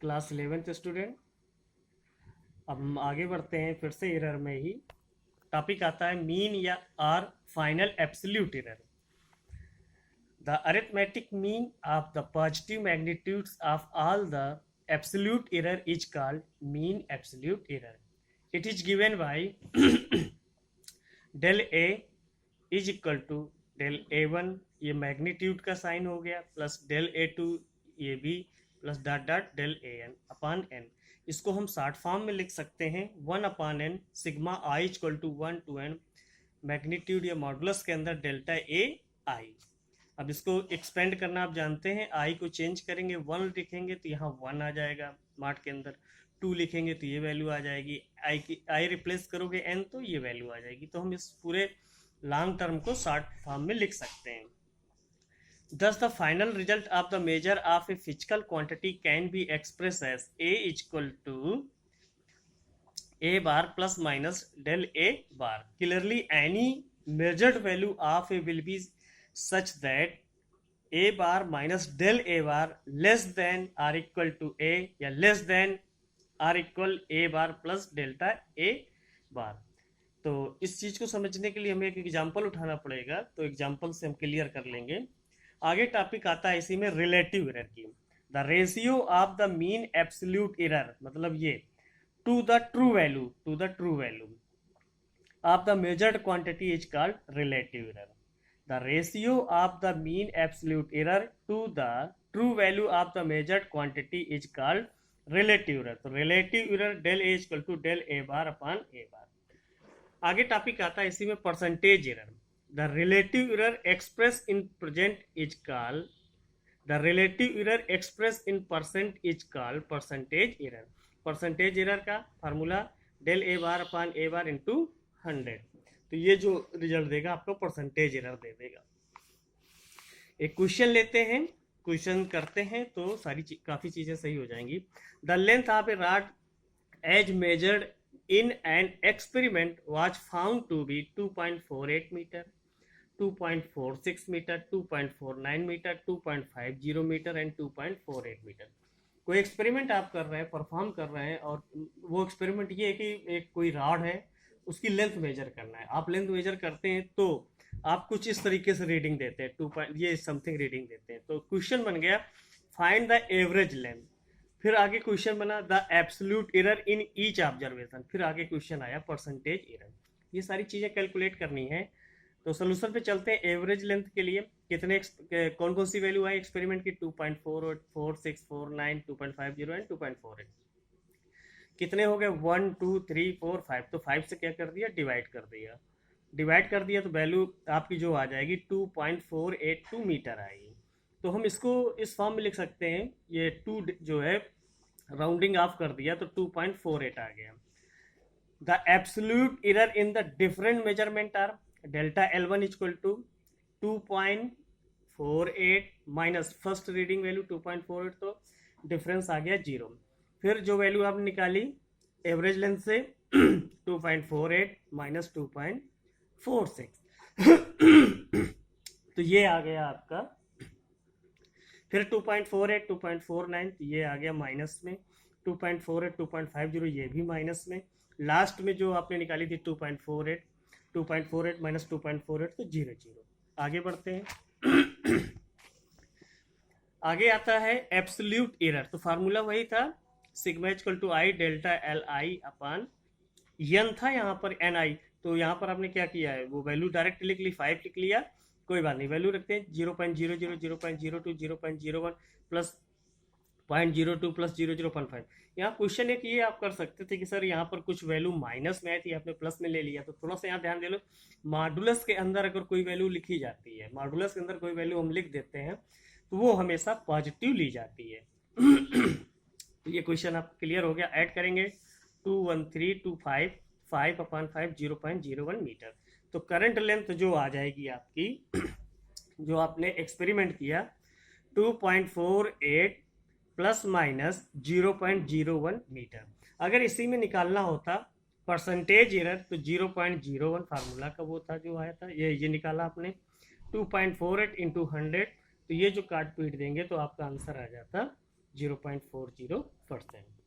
Class 11th student. अब हम आगे बढ़ते हैं फिर से एरर में ही। टॉपिक आता है मीन या आर final absolute error. The arithmetic mean of the positive magnitudes of all the absolute error is called mean absolute error. It is given by del a is equal to del a1, ये magnitude का sign हो गया, plus del a2 ये भी, plus dot dot del an upon n। इसको हम short form में लिख सकते हैं 1 upon n sigma i equal to 1 to n magnitude या मॉडुलस के अंदर डेल्टा ए आई। अब इसको एक्सपेंड करना आप जानते हैं, आई को चेंज करेंगे, 1 लिखेंगे तो यहाँ 1 आ जाएगा मार्ट के अंदर, 2 लिखेंगे तो ये वैल्यू आ जाएगी, आई रिप्लेस करोगे n तो ये वैल्यू आ जाएगी। तो हम इस पूरे लॉन्ग टर्म को शॉर्ट फॉर्म में लिख सकते हैं। Thus the final result of the measure of a physical quantity can be expressed as a is equal to a bar plus minus del a bar. Clearly any measured value of a will be such that a bar minus del a bar less than or equal to a या less than or equal a bar plus delta a bar। तो इस चीज को समझने के लिए हमें एक एग्जांपल उठाना पड़ेगा, तो एग्जांपल से हम क्लियर कर लेंगे। आगे टॉपिक आता है इसी में रिलेटिव एरर की। The ratio of the mean absolute error, मतलब ये to the true value of the measured quantity is called relative error. The ratio of the mean absolute error to the true value of the measured quantity is called relative error। तो relative error del a equal to del a bar upon a bar। आगे topic आता है इसी में percentage error. The relative error expressed in present is called percentage error। Percentage error का formula del a bar upon a bar into 100। तो ये जो result देगा आपको परसेंटेज एरर दे देगा। एक क्वेश्चन लेते हैं, क्वेश्चन करते हैं तो काफी चीजें सही हो जाएंगी। The length of a rod as measured in an experiment was found to be 2.48 metre, 2.46 metre, 2.49 metre, 2.50 metre and 2.48 metre. कोई एक्सपेरिमेंट आप कर रहे हैं, परफॉर्म कर रहे हैं, और वो एक्सपेरिमेंट ये है कि एक कोई रॉड है, उसकी लेंथ मेजर करना है। आप लेंथ मेजर करते हैं तो आप कुछ इस तरीके से रीडिंग देते हैं, 2 ये समथिंग रीडिंग देते हैं। तो क्वेश्चन बन गया फाइंड द एवरेज लेंथ। फिर आगे क्वेश्चन बना the absolute error in each observation. फिर आगे क्वेश्चन आया परसेंटेज एरर। ये सारी चीजें कैलकुलेट करनी है। तो सोल्यूशन पे चलते हैं। एवरेज लेंथ के लिए कितने कौन कौन सी वैल्यू आई एक्सपेरिमेंट की? 2.48, 46, 49, 2.50 एंड 2.48। कितने हो गए? 1 2 3 4 5। तो 5 से क्या कर दिया? डिवाइड कर दिया तो वैल्यू आपकी जो आ जाएगी 2.482 मीटर आएगी। तो हम इसको इस फॉर्म में लिख सकते हैं। ये 2 जो है राउंडिंग ऑफ कर दिया तो 2.48 आ गया। The absolute error in the different measurement are delta L1 equal to 2.48 minus first reading value 2.48, तो डिफरेंस आ गया 0। फिर जो वैल्यू आपने निकाली एवरेज लेंथ से 2.48 माइनस 2.46 तो ये आ गया आपका। फिर 2.48 2.49 तो ये आ गया माइनस में, 2.48 2.50 ये भी माइनस में। लास्ट में जो आपने निकाली थी 2.48 माइनस 2.48 तो 0 0। आगे बढ़ते हैं। आगे आता है एब्सोल्यूट एरर। तो फार्मूला वही था, sigma equal to I delta L I upon N था यहाँ पर एन आई। तो यहाँ पर आपने क्या किया है, वो वैल्यू डायरेक्ट लिख ली, 5 लिख लिया, कोई बात नहीं, वैल्यू रखते हैं 0.00 0.02 0.01 प्लस 0.02 प्लस 0.05। यहाँ क्वेश्चन है कि ये आप कर सकते थे कि सर यहाँ पर कुछ वैल्यू माइनस में आई थी, आपने प्लस में ले लिया। तो थोड़ा सा यहाँ ध्यान दे लो, मॉडुलस के अंदर अगर कोई वैल्यू लिखी जाती है, मॉडुलस के अंदर कोई वैल्यू हम लिख देते हैं तो वो हमेशा पॉजिटिव ली जाती है। तो ये क्वेश्चन आप क्लियर हो गया। ऐड करेंगे 21325 5 अपान 5 0.01 मीटर। तो करंट लेंथ जो आ जाएगी आपकी, जो आपने एक्सपेरिमेंट किया 2.48 प्लस माइनस 0.01 मीटर। अगर इसी में निकालना होता परसेंटेज एरर तो 0.01 फार्मूला का वो था जो आया था, ये निकाला आपने 2.48 इंटू 100। तो ये जो काट पीट देंगे तो आपका आंसर आ जाता 0.40%।